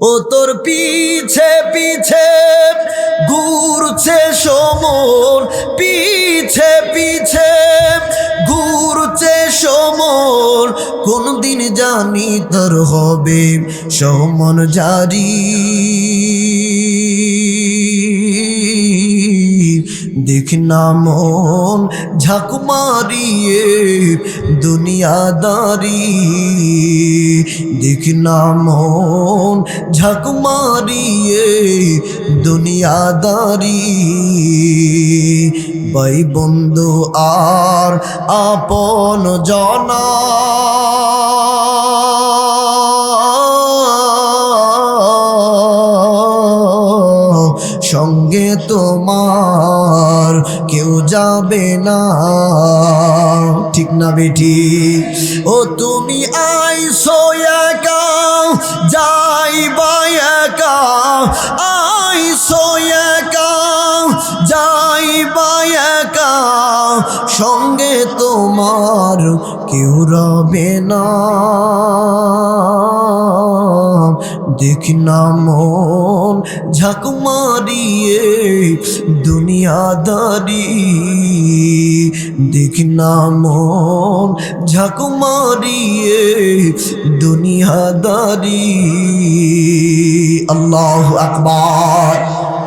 ও তোর পিছে পিছে ঘুরছে সমর, পিছে পিছে ঘুরছে সমর, কোন দিন জানি তোর হবে সমন জারি। দেখ না মন ঝাঁক মারিয়ে দুনিয়াদারি, দেখ না মন ঝাঁক মারিয়ে দুনিয়াদারি। ভাই বন্ধু আর আপন জনা সঙ্গে তোমার কেউ যাবে না, ঠিক না বেটি? ও তুমি আইসো একা যাইবা একা, আইসো একা যাইবা একা, সঙ্গে তোমার কেউ রবে না। দেখ না মন ঝাঁক মারিয়ে দুনিয়াদারি, দেখ না মন ঝাঁক মারিয়ে দুনিয়াদারি। আল্লাহু আকবার।